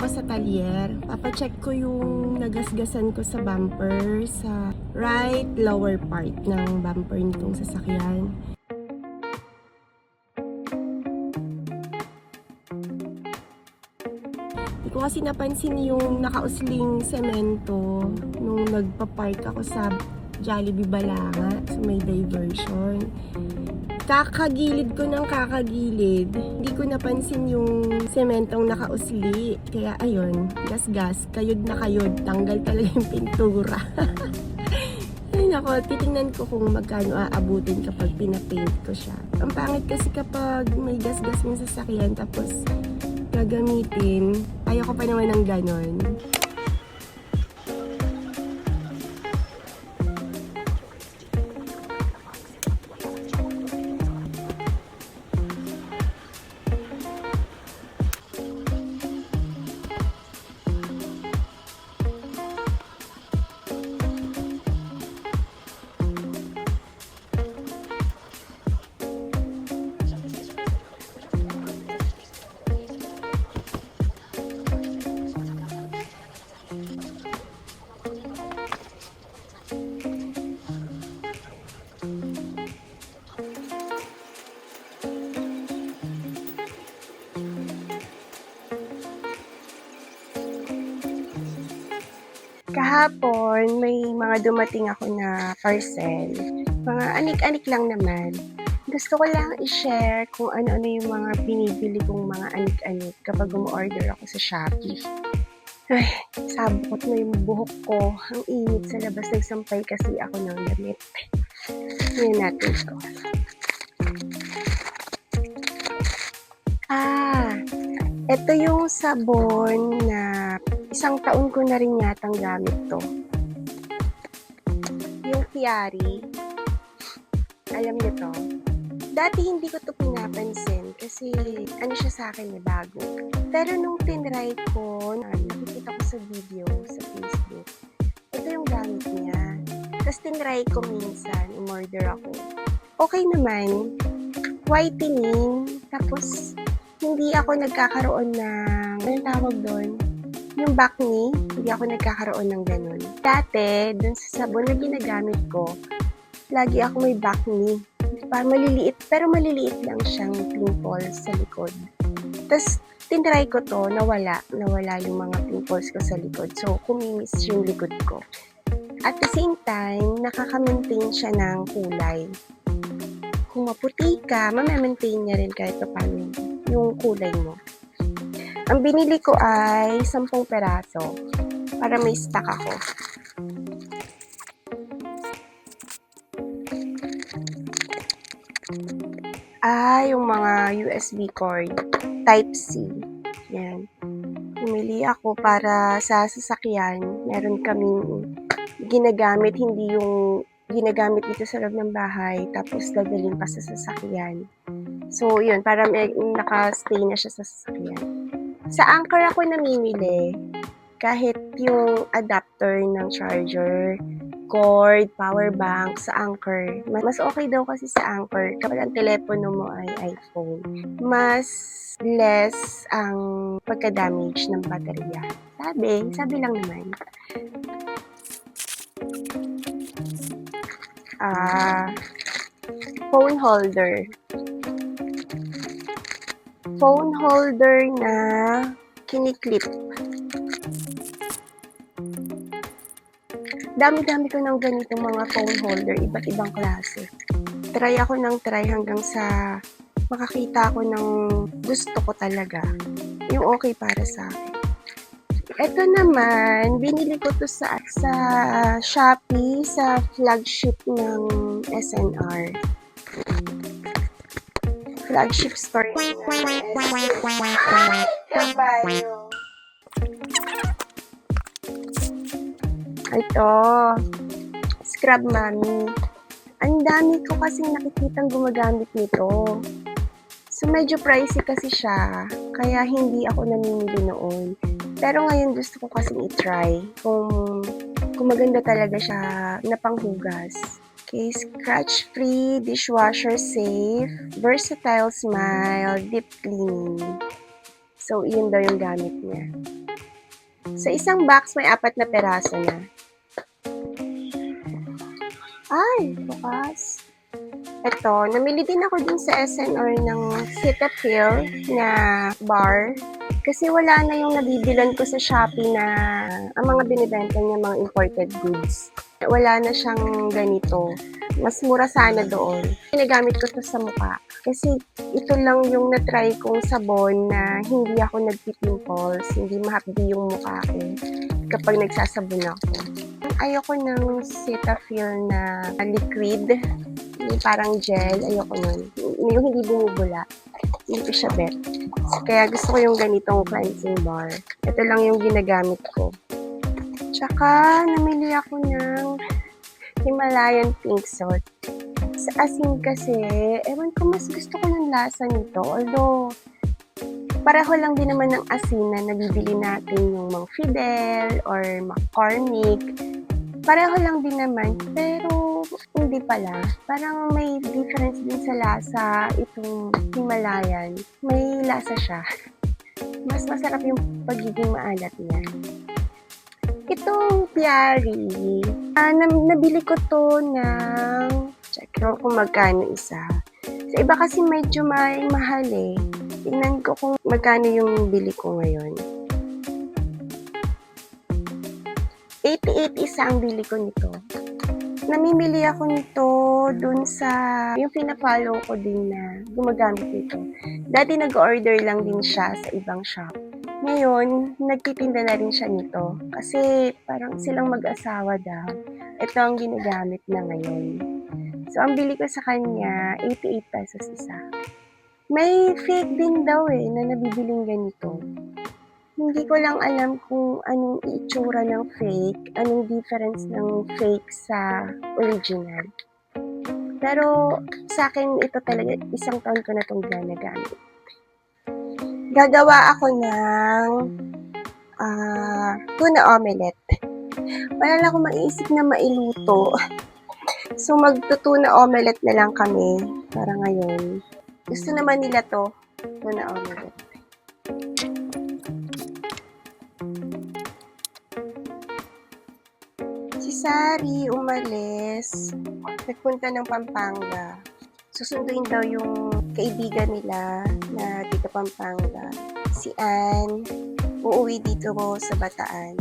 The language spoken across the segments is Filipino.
ako sa talyer. Papacheck ko yung nagasgasan ko sa bumper, sa right lower part ng bumper nitong sasakyan. Hindi ko kasi napansin yung nakausling semento nung nagpa-park ako sa Jollibee Balanga sa may diversion. Kakagilid ko ng kakagilid, hindi ko napansin yung sementong nakausli. Kaya ayun, gas-gas, kayod na kayod, tanggal talaga yung pintura. Ay nako, titingnan ko kung magkano aabutin kapag pinapaint ko siya. Ang pangit kasi kapag may gas-gas yung sasakyan tapos gagamitin, ayoko pa naman ng ganon. Kahapon, may mga dumating ako na parcel. Mga anik-anik lang naman. Gusto ko lang i-share kung ano-ano yung mga binibili kong mga anik-anik kapag umu-order ako sa Shopee. Ay, sabot na yung buhok ko. Ang init sa labas. Nagsampay kasi ako ng damit. Ngayon natin ito. Ito yung sabon na isang taon ko na rin yatang gamit to. Yung Chiari. Alam niyo to? Dati hindi ko to pinapansin kasi ano siya sa akin bago. Pero nung tinry ko, nakikita ko sa video sa Facebook, ito yung gamit niya. Tapos tinry ko minsan, umorder ako. Okay naman, whitening, tapos hindi ako nagkakaroon ng, anong tawag doon? Yung acne, hindi ako nagkakaroon ng ganun. Dati, dun sa sabon na ginagamit ko, lagi ako may acne. Maliliit, pero maliliit lang siyang pimples sa likod. Tapos, tinry ko to, nawala yung mga pimples ko sa likod. So, kumimis yung likod ko. At the same time, nakaka-maintain siya ng kulay. Kung maputi ka, ma-maintain niya rin kahit paano yung kulay mo. Ang binili ko ay 10 peraso para may stock ako. Yung mga USB cord, Type-C. Yan. Pumili ako para sa sasakyan. Meron kaming ginagamit, hindi yung ginagamit dito sa loob ng bahay, tapos dadalhin pa sa sasakyan. So, yun, para naka-stay na siya sa sasakyan. Sa Anchor ako namimili, kahit yung adapter ng charger, cord, power bank sa Anchor. Mas okay daw kasi sa Anchor kapag ang telepono mo ay iPhone. Mas less ang pagka-damage ng baterya. Sabi lang naman. Phone holder. Phone holder na kiniklip. Dami-dami ko ng ganitong mga phone holder, iba't ibang klase. Try ako ng try hanggang sa makakita ako ng gusto ko talaga. Yung okay para sa akin. Ito naman, binili ko to sa Shopee, sa flagship ng SNR. Flagship store ng SNR. Ito, Scrub Mommy. Ang dami ko kasing nakikitang gumagamit nito. So, medyo pricey kasi siya, kaya hindi ako namimili noon. Pero ngayon gusto ko kasing i-try kung maganda talaga siya na panghugas. Okay, scratch-free, dishwasher safe, versatile smile, deep cleaning. So, yun daw yung gamit niya. Sa isang box, may 4 na peraso na. Ay, bukas. Eto, namili din ako dun sa SNR ng Cetaphil na bar. Kasi wala na yung nabibilan ko sa Shopee na ang mga binibenta niya mga imported goods. Wala na siyang ganito. Mas mura sana doon. Ginagamit ko to sa mukha. Kasi ito lang yung na-try kong sabon na hindi ako nagpipimples, hindi mahapdi yung mukha ko kapag nagsasabon ako. Ayoko ng Cetaphil na liquid, yung parang gel, ayoko nun. Yung hindi bumubula, hindi ko siya bet. Kaya gusto ko yung ganitong cleansing bar. Ito lang yung ginagamit ko. Tsaka, namili ako ng Himalayan pink salt. Sa asin kasi, ewan ko, mas gusto ko ng lasa nito. Although, pareho lang din naman ng asin na nabibili natin yung mga Fidel or McCormick. Pareho lang din naman, pero hindi pala. Parang may difference din sa lasa itong Himalayan. May lasa siya. Mas masarap yung pagiging maalat niya. Itong Piari, nabili ko to ng, check ko kung magkano isa. Sa iba kasi medyo mahal eh. Tingnan ko kung magkano yung bili ko ngayon. 88 isa ang bili ko nito. Namimili ako nito dun sa yung pina-follow ko din na gumagamit nito. Dati nag-order lang din siya sa ibang shop. Ngayon, nagtitinda na rin siya nito. Kasi parang silang mag-asawa daw. Ito ang ginagamit na ngayon. So, ang bili ko sa kanya, 88 pesos isa. May fake din daw na nabibiling ganito. Hindi ko lang alam kung anong itsura ng fake, anong difference ng fake sa original. Pero sa akin, ito talaga, isang taon ko na itong ginagamit. Gagawa ako ng tuna omelette. Wala na akong maiisip na mailuto. So, magtutuna omelette na lang kami para ngayon. Gusto naman nila to, tuna omelette. Si Sari umalis, nagpunta ng Pampanga. Susunduin daw yung kaibigan nila na dito Pampanga. Si Ann, uuwi dito sa Bataan.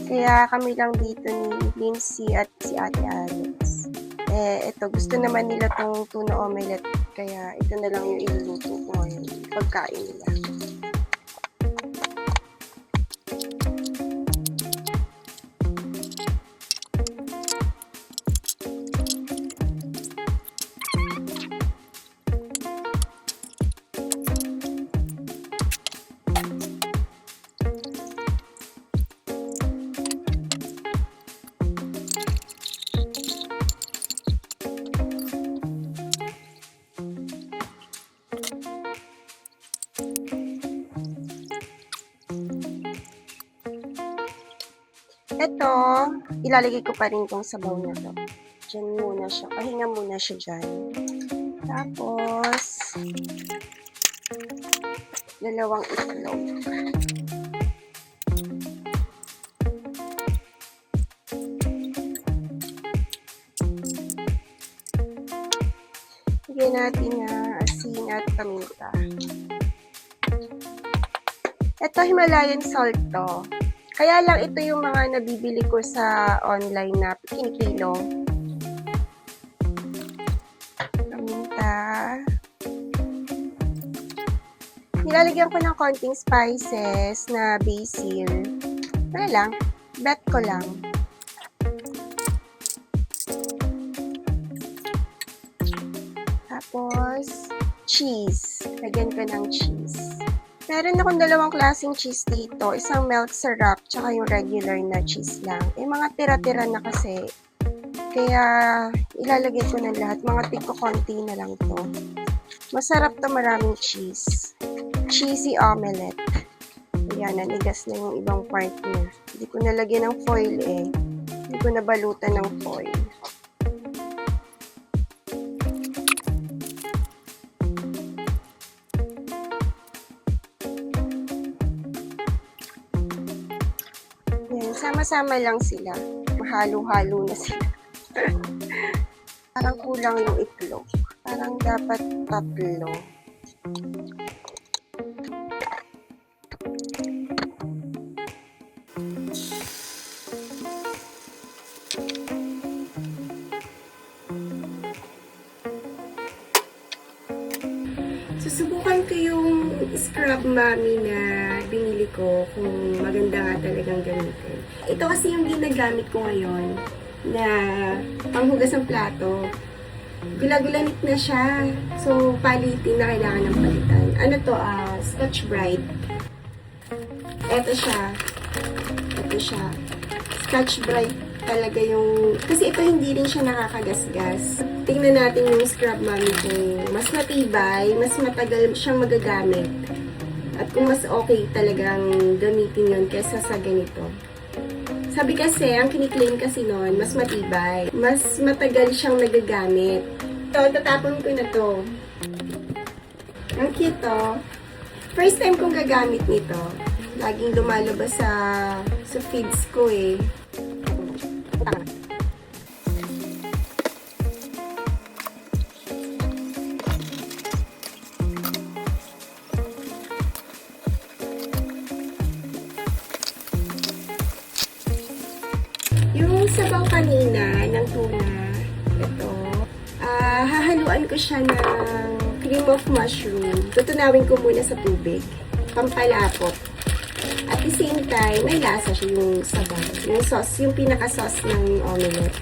Kaya kami lang dito ni Lindsay at si Ate Alex. Ito, gusto naman nila tong tuna omelette. Kaya ito na lang yung iluluto ko ngayon. Pagkain nila. Ito, ilalagay ko pa rin tong sabaw na to. Diyan muna siya. Pahinga muna siya dyan. Tapos, dalawang itlog. Lagyan natin na asin at paminta. Ito, Himalayan salt to. Kaya lang ito yung mga nabibili ko sa online na kinikilo. Paminta. Nilalagyan ko ng konting spices na basil. Wala lang. Bet ko lang. Tapos, cheese. Lagyan ko ng cheese. Meron akong dalawang klaseng cheese dito. Isang milk syrup, tsaka yung regular na cheese lang. Mga tira-tira na kasi. Kaya, ilalagay ko na lahat. Mga tigko-konti na lang to. Masarap to, maraming cheese. Cheesy omelette. Ayan, nanigas na yung ibang part niya. Hindi ko nalagyan ng foil Hindi ko nabalutan ng foil. Sama-sama lang sila. Mahalo-halo na sila. Parang kulang yung itlog. Parang dapat 3. Susubukan ko yung scrub mommy na binili ko kung maganda nga talagang gamitin. Ito kasi yung ginagamit ko ngayon na panghugas ng plato. Gula-gulanit na siya. So, palitin na kailangan ng palitan. Ano to? Scotch Brite. Ito siya. Ito siya. Scotch Brite talaga yung... Kasi ito hindi rin siya nakakagasgas. Tingnan natin yung scrub mommy kung mas matibay, mas matagal siyang magagamit. At kung mas okay talagang gamitin yun kesa sa ganito. Sabi kasi, ang kiniklaim kasi noon, mas matibay. Mas matagal siyang nagagamit. So, tatapon ko na to. Ang cute to. First time kong gagamit nito. Laging lumalabas sa feeds ko eh. Yung sabaw kanina ng tuna, ito, hahaluan ko siya ng cream of mushroom. Tutunawin ko muna sa tubig, pampalapot. At the same time, may lasa siya yung sabaw. Yung sauce, yung pinaka-sauce ng omelette.